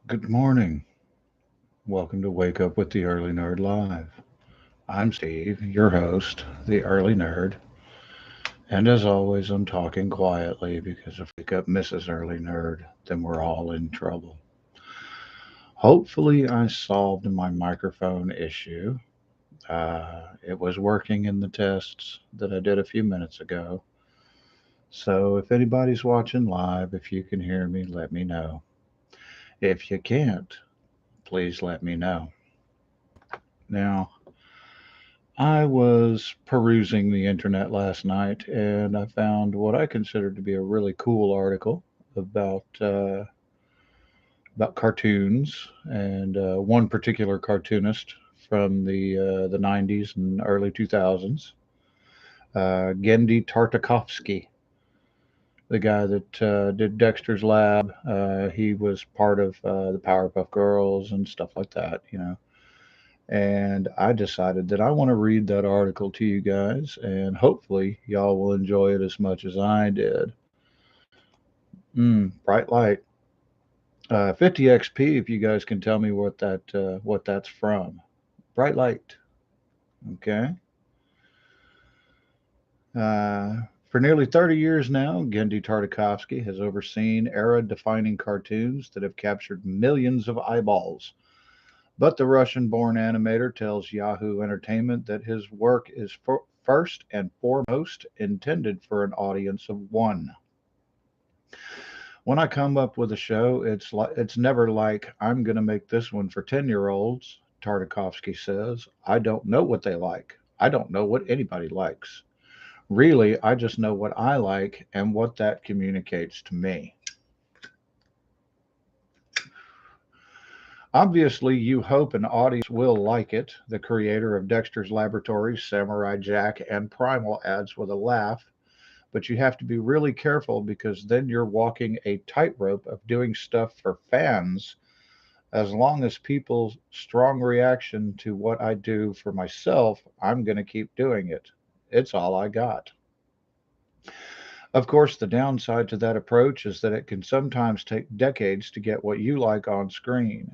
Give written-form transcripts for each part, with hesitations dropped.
Good morning. Welcome to Wake Up with the Early Nerd Live. I'm Steve, your host, the Early Nerd. And as always, I'm talking quietly because if Wake Up misses Early Nerd, then we're all in trouble. Hopefully, I solved my microphone issue. It was working in the tests that I did a few minutes ago. So if anybody's watching live, if you can hear me, let me know. If you can't, please let me know. Now, I was perusing the internet last night and I found what I considered to be a really cool article about uh, about cartoons and one particular cartoonist from the 90s and early 2000s, Gendy Tartakovsky, the guy that did Dexter's Lab. He was part of the Powerpuff Girls and stuff like that. And I decided that I want to read that article to you guys, and hopefully, y'all will enjoy it as much as I did. Bright light. 50 XP. If you guys can tell me what that's from. Bright light. Okay. For nearly 30 years now, Gendy Tartakovsky has overseen era-defining cartoons that have captured millions of eyeballs. But the Russian-born animator tells Yahoo Entertainment that his work is first and foremost intended for an audience of one. When I come up with a show, it's never like I'm going to make this one for 10-year-olds, Tartakovsky says. I don't know what they like. I don't know what anybody likes. Really, I just know what I like and what that communicates to me. Obviously, you hope an audience will like it, the creator of Dexter's Laboratory, Samurai Jack, and Primal adds with a laugh. But you have to be really careful because then you're walking a tightrope of doing stuff for fans. As long as people's strong reaction to what I do for myself, I'm going to keep doing it. It's all I got. Of course, the downside to that approach is that it can sometimes take decades to get what you like on screen.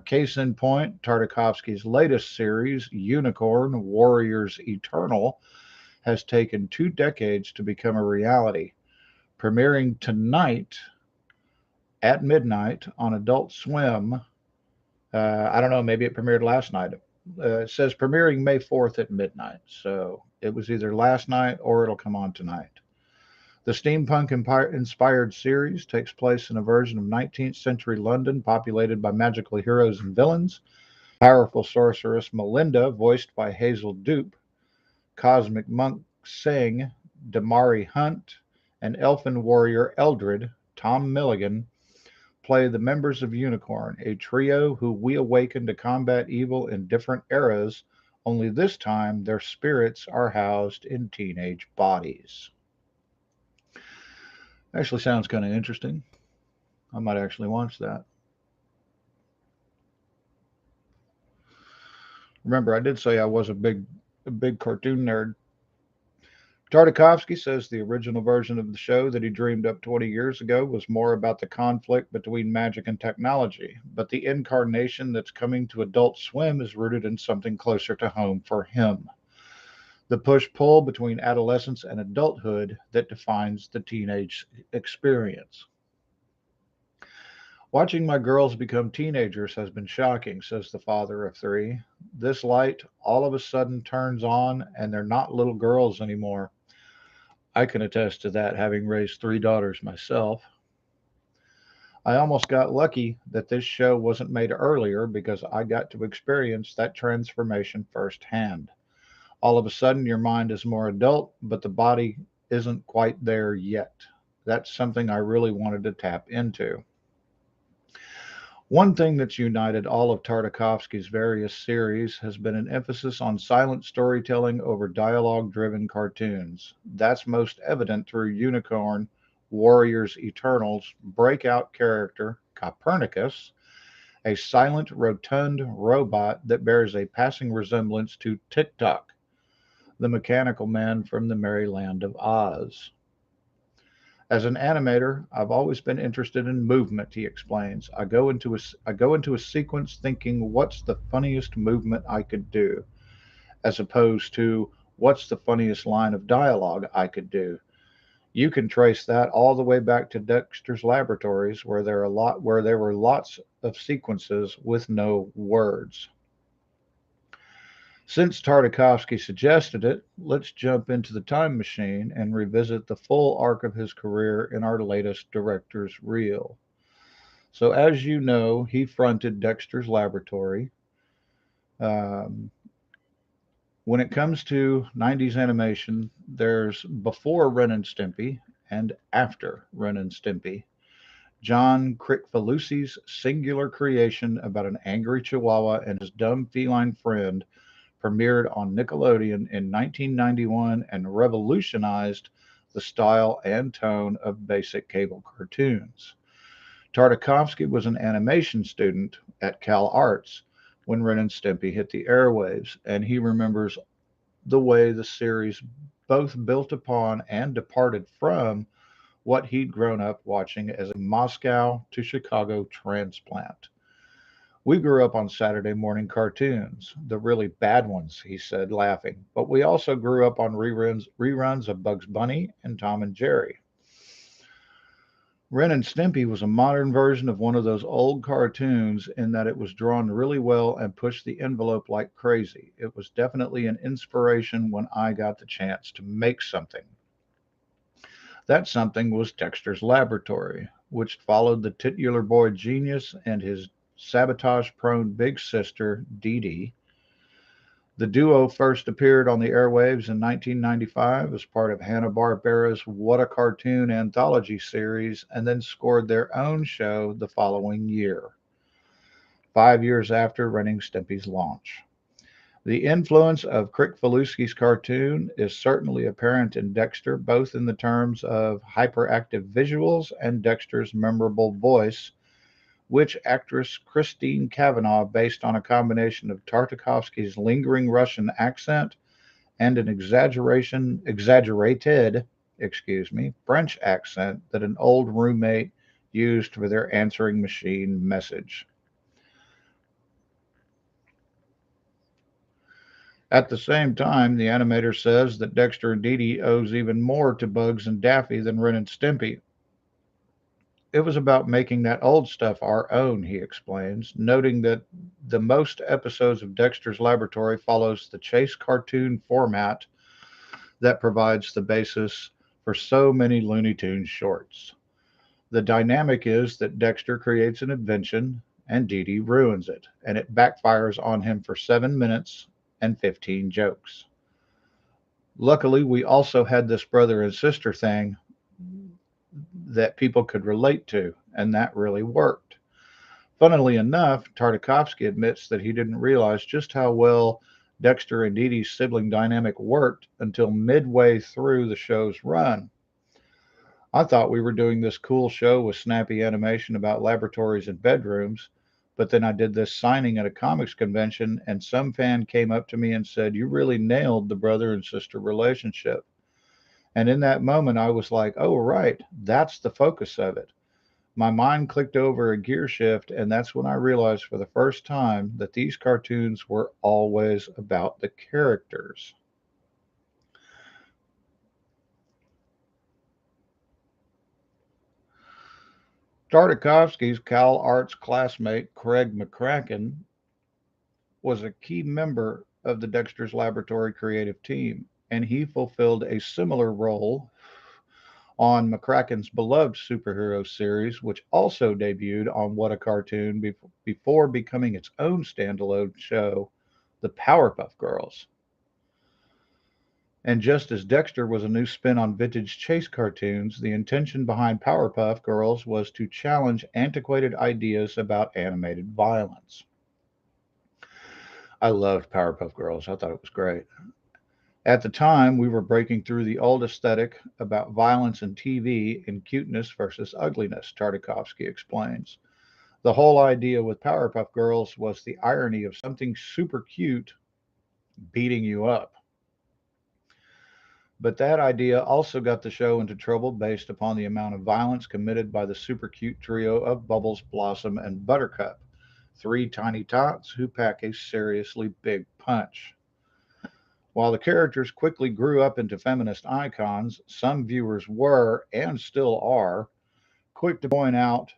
Case in point, Tartakovsky's latest series, Unicorn Warriors Eternal, has taken 2 decades to become a reality. Premiering tonight at midnight on Adult Swim. I don't know, maybe it premiered last night. It says premiering May 4th at midnight. So it was either last night or it'll come on tonight. The steampunk inspired series takes place in a version of 19th century London populated by magical heroes and villains. Powerful sorceress Melinda, voiced by Hazel Dupe, cosmic monk Sing, Damari Hunt, and elfin warrior Eldred, Tom Milligan, play the members of Unicorn, a trio who we awaken to combat evil in different eras, only this time their spirits are housed in teenage bodies. Actually sounds kind of interesting. I might actually watch that. Remember, I did say I was a big cartoon nerd. Tartakovsky says the original version of the show that he dreamed up 20 years ago was more about the conflict between magic and technology, but the incarnation that's coming to Adult Swim is rooted in something closer to home for him. The push pull between adolescence and adulthood that defines the teenage experience. Watching my girls become teenagers has been shocking, says the father of three. This light all of a sudden turns on, and they're not little girls anymore. I can attest to that, having raised three daughters myself. I almost got lucky that this show wasn't made earlier because I got to experience that transformation firsthand. All of a sudden, your mind is more adult, but the body isn't quite there yet. That's something I really wanted to tap into. One thing that's united all of Tartakovsky's various series has been an emphasis on silent storytelling over dialogue driven cartoons. That's most evident through Unicorn Warriors Eternal's breakout character, Copernicus, a silent, rotund robot that bears a passing resemblance to Tik-Tok, the mechanical man from the merry land of Oz. As an animator, I've always been interested in movement, he explains. I go into a sequence thinking what's the funniest movement I could do, as opposed to what's the funniest line of dialogue I could do. You can trace that all the way back to Dexter's Laboratories, where there were lots of sequences with no words. Since Tartakovsky suggested it, let's jump into the time machine and revisit the full arc of his career in our latest director's reel. So, as you know, he fronted Dexter's Laboratory. Um, when it comes to 90s animation, there's before Ren and Stimpy and after Ren and Stimpy. John Kricfalusi's singular creation about an angry chihuahua and his dumb feline friend premiered on Nickelodeon in 1991 and revolutionized the style and tone of basic cable cartoons. Tartakovsky was an animation student at Cal Arts when Ren and Stimpy hit the airwaves, and he remembers the way the series both built upon and departed from what he'd grown up watching as a Moscow to Chicago transplant. We grew up on Saturday morning cartoons, the really bad ones, he said, laughing. But we also grew up on reruns of Bugs Bunny and Tom and Jerry. Ren and Stimpy was a modern version of one of those old cartoons in that it was drawn really well and pushed the envelope like crazy. It was definitely an inspiration when I got the chance to make something. That something was Dexter's Laboratory, which followed the titular boy genius and his sabotage prone big sister, Dee Dee. The duo first appeared on the airwaves in 1995 as part of Hanna-Barbera's What a Cartoon anthology series and then scored their own show the following year, 5 years after Ren and Stimpy's launch. The influence of Kricfalusi's cartoon is certainly apparent in Dexter, both in the terms of hyperactive visuals and Dexter's memorable voice, which actress Christine Cavanaugh based on a combination of Tartakovsky's lingering Russian accent and an exaggerated, French accent that an old roommate used for their answering machine message. At the same time, the animator says that Dexter and Dee Dee owes even more to Bugs and Daffy than Ren and Stimpy. It was about making that old stuff our own, he explains, noting that the most episodes of Dexter's Laboratory follows the chase cartoon format that provides the basis for so many Looney Tunes shorts. The dynamic is that Dexter creates an invention and Dee Dee ruins it, and it backfires on him for 7 minutes and 15 jokes. Luckily, we also had this brother and sister thing that people could relate to, and that really worked. Funnily enough, Tartakovsky admits that he didn't realize just how well Dexter and Dee Dee's sibling dynamic worked until midway through the show's run. I thought we were doing this cool show with snappy animation about laboratories and bedrooms, but then I did this signing at a comics convention, and some fan came up to me and said, "You really nailed the brother and sister relationship." And in that moment, I was like, oh, right, that's the focus of it. My mind clicked over a gear shift, and that's when I realized for the first time that these cartoons were always about the characters. Tartakovsky's Cal Arts classmate, Craig McCracken, was a key member of the Dexter's Laboratory creative team, and he fulfilled a similar role on McCracken's beloved superhero series, which also debuted on What a Cartoon before becoming its own standalone show, The Powerpuff Girls. And just as Dexter was a new spin on vintage chase cartoons, the intention behind Powerpuff Girls was to challenge antiquated ideas about animated violence. I loved Powerpuff Girls. I thought it was great. At the time, we were breaking through the old aesthetic about violence in TV and cuteness versus ugliness, Tartakovsky explains. The whole idea with Powerpuff Girls was the irony of something super cute beating you up. But that idea also got the show into trouble based upon the amount of violence committed by the super cute trio of Bubbles, Blossom, and Buttercup, three tiny tots who pack a seriously big punch. While the characters quickly grew up into feminist icons, some viewers were, and still are, quick to point out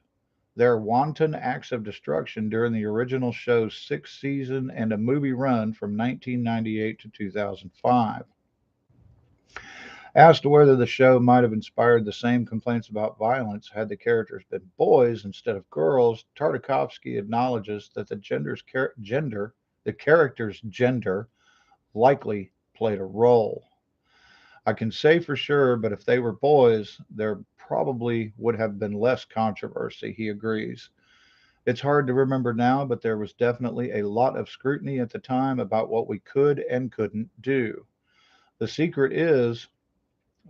their wanton acts of destruction during the original show's sixth season and a movie run from 1998 to 2005. As to whether the show might have inspired the same complaints about violence had the characters been boys instead of girls, Tartakovsky acknowledges that the character's gender, likely played a role. I can say for sure, but if they were boys, there probably would have been less controversy, he agrees. It's hard to remember now, but there was definitely a lot of scrutiny at the time about what we could and couldn't do. The secret is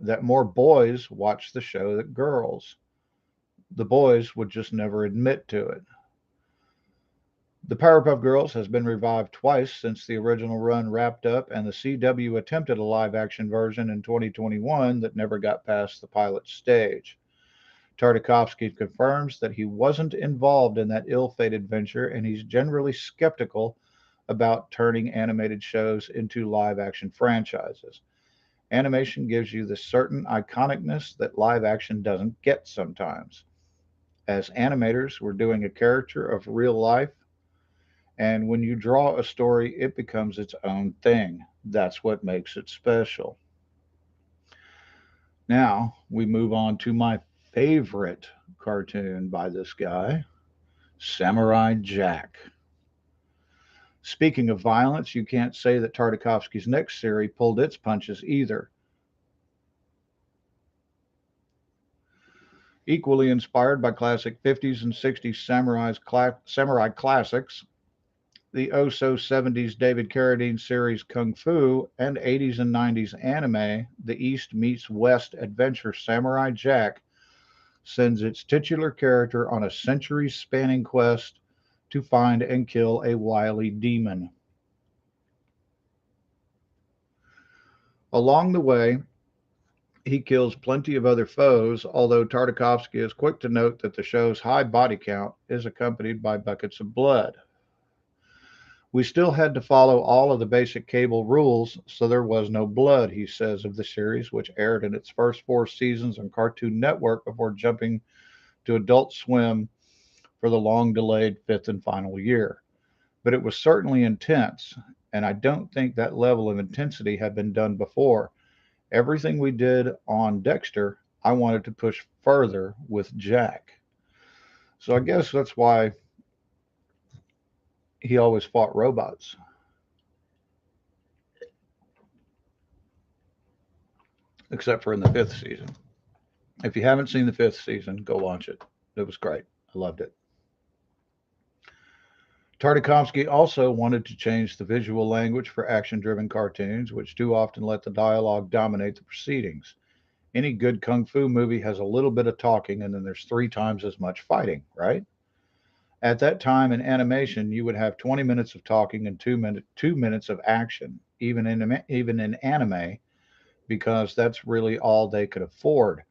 that more boys watched the show than girls. The boys would just never admit to it. The Powerpuff Girls has been revived twice since the original run wrapped up, and the CW attempted a live action version in 2021 that never got past the pilot stage. Tartakovsky confirms that he wasn't involved in that ill fated venture, and he's generally skeptical about turning animated shows into live action franchises. Animation gives you the certain iconicness that live action doesn't get sometimes. As animators, we're doing a character of real life, and when you draw a story, it becomes its own thing. That's what makes it special. Now, we move on to my favorite cartoon by this guy, Samurai Jack. Speaking of violence, you can't say that Tartakovsky's next series pulled its punches either. Equally inspired by classic 50s and 60s samurai classics, the oh-so 70s David Carradine series Kung Fu, and 80s and 90s anime, the East meets West adventure Samurai Jack sends its titular character on a century-spanning quest to find and kill a wily demon. Along the way, he kills plenty of other foes, although Tartakovsky is quick to note that the show's high body count is accompanied by buckets of blood. We still had to follow all of the basic cable rules, so there was no blood, he says of the series, which aired in its first 4 seasons on Cartoon Network before jumping to Adult Swim for the long delayed fifth and final year. But it was certainly intense, and I don't think that level of intensity had been done before. Everything we did on Dexter, I wanted to push further with Jack. So I guess that's why he always fought robots. Except for in the fifth season. If you haven't seen the fifth season, go watch it. It was great. I loved it. Tartakovsky also wanted to change the visual language for action driven cartoons, which too often let the dialogue dominate the proceedings. Any good kung fu movie has a little bit of talking, and then there's 3 times as much fighting, right? At that time in animation, you would have 20 minutes of talking and 2 minutes of action, even in anime, because that's really all they could afford.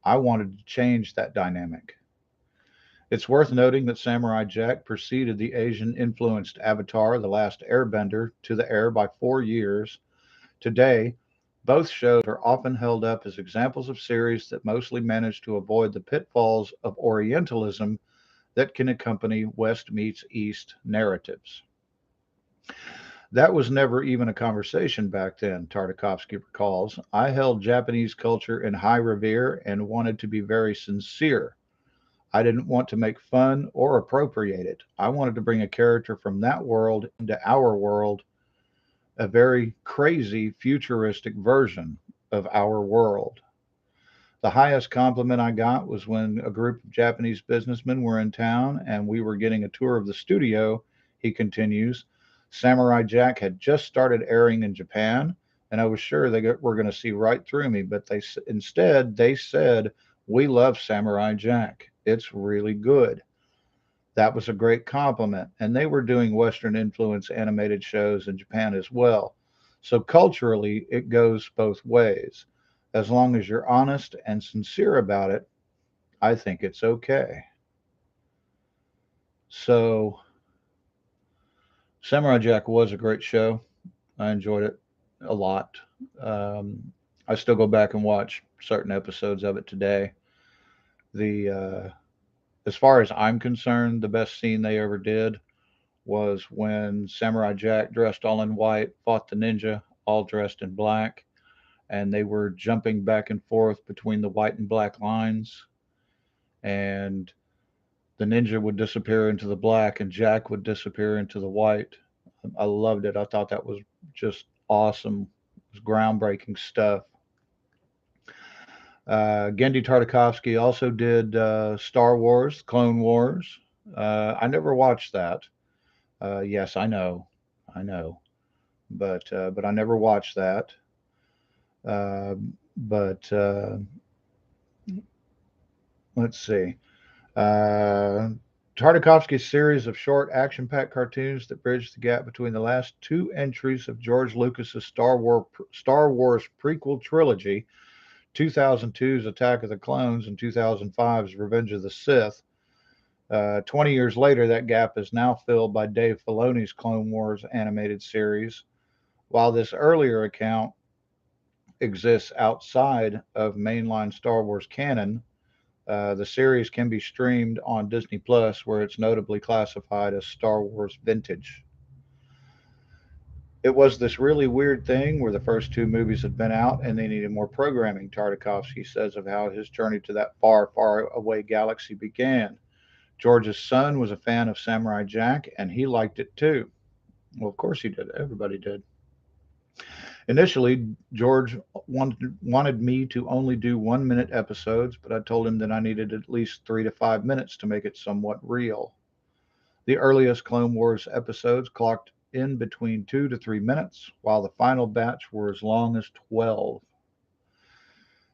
I wanted to change that dynamic. It's worth noting that Samurai Jack preceded the Asian influenced Avatar: The Last Airbender to the air by 4 years. Today, both shows are often held up as examples of series that mostly manage to avoid the pitfalls of Orientalism that can accompany West meets East narratives. That was never even a conversation back then, Tartakovsky recalls. I held Japanese culture in high revere and wanted to be very sincere. I didn't want to make fun or appropriate it. I wanted to bring a character from that world into our world, a very crazy, futuristic version of our world. The highest compliment I got was when a group of Japanese businessmen were in town and we were getting a tour of the studio. He continues, Samurai Jack had just started airing in Japan, and I was sure they were going to see right through me, but instead they said, we love Samurai Jack. It's really good. That was a great compliment. And they were doing Western influence animated shows in Japan as well. So culturally, it goes both ways. As long as you're honest and sincere about it, I think it's okay. So, Samurai Jack was a great show. I enjoyed it a lot. Um, I still go back and watch certain episodes of it today. The As far as I'm concerned, the best scene they ever did was when Samurai Jack, dressed all in white, fought the ninja, all dressed in black, and they were jumping back and forth between the white and black lines, and the ninja would disappear into the black, and Jack would disappear into the white. I loved it. I thought that was just awesome. It was groundbreaking stuff. Gendy Tartakovsky also did Star Wars, Clone Wars. I never watched that. Yes, I know, but I never watched that. Uh, but let's see. Uh, Tartakovsky's series of short, action-packed cartoons that bridge the gap between the last two entries of George Lucas's Star Wars prequel trilogy, 2002's Attack of the Clones and 2005's Revenge of the Sith. 20 years later, that gap is now filled by Dave Filoni's Clone Wars animated series. While this earlier account exists outside of mainline Star Wars canon, the series can be streamed on Disney Plus, where it's notably classified as Star Wars Vintage. It was this really weird thing where the first two movies had been out and they needed more programming, Tartakovsky says of how his journey to that far, far away galaxy began. George's son was a fan of Samurai Jack and he liked it too. Well, of course he did. Everybody did. Initially, George wanted me to only do 1 minute episodes, but I told him that I needed at least 3 to 5 minutes to make it somewhat real. The earliest Clone Wars episodes clocked in between 2 to 3 minutes, while the final batch were as long as 12.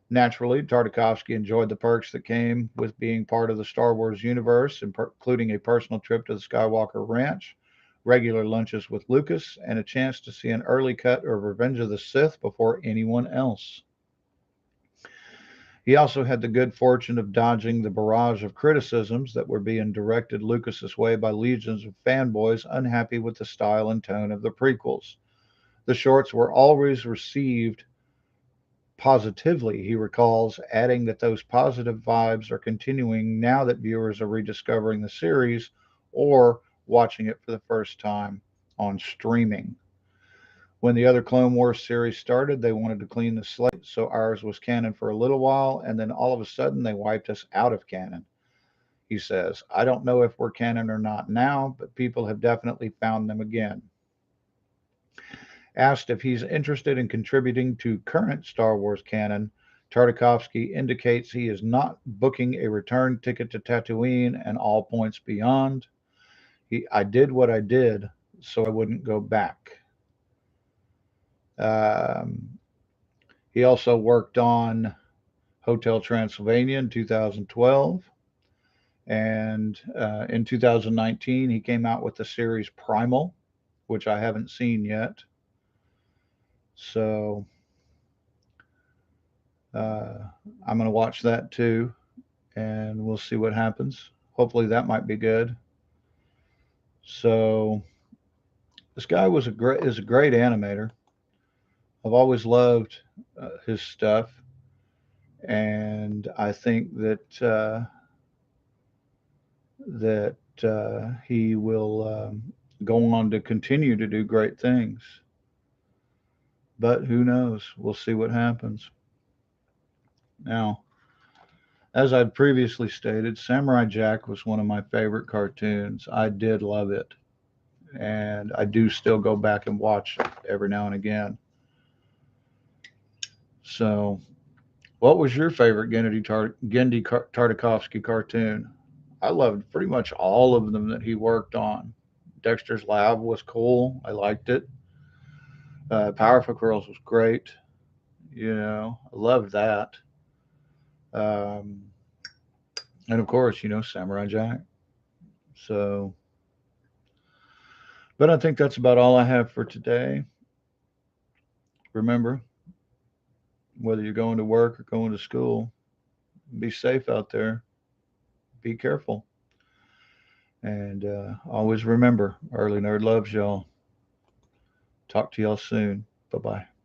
Naturally, Tartakovsky enjoyed the perks that came with being part of the Star Wars universe, including a personal trip to the Skywalker Ranch, regular lunches with Lucas, and a chance to see an early cut of Revenge of the Sith before anyone else. He also had the good fortune of dodging the barrage of criticisms that were being directed Lucas's way by legions of fanboys unhappy with the style and tone of the prequels. The shorts were always received positively, he recalls, adding that those positive vibes are continuing now that viewers are rediscovering the series or watching it for the first time on streaming. When the other Clone Wars series started, they wanted to clean the slate, so ours was canon for a little while, and then all of a sudden they wiped us out of canon. He says, I don't know if we're canon or not now, but people have definitely found them again. Asked if he's interested in contributing to current Star Wars canon, Tartakovsky indicates he is not booking a return ticket to Tatooine and all points beyond. I did what I did so I wouldn't go back. Um, he also worked on Hotel Transylvania in 2012. And in 2019, he came out with the series Primal, which I haven't seen yet. So uh, I'm going to watch that too, and we'll see what happens. Hopefully, that might be good. So this guy is a great animator. I've always loved his stuff, and I think that he will go on to continue to do great things. But who knows? We'll see what happens. Now, as I'd previously stated, Samurai Jack was one of my favorite cartoons. I did love it, and I do still go back and watch it every now and again. So, what was your favorite Gendy Tartakovsky cartoon? I loved pretty much all of them that he worked on. Dexter's Lab was cool. I liked it. Powerful Girls was great. I loved that. Um, and of course, Samurai Jack. So, but I think that's about all I have for today. Remember, whether you're going to work or going to school. Be safe out there. Be careful. And always remember, Early Nerd loves y'all. Talk to y'all soon. Bye bye.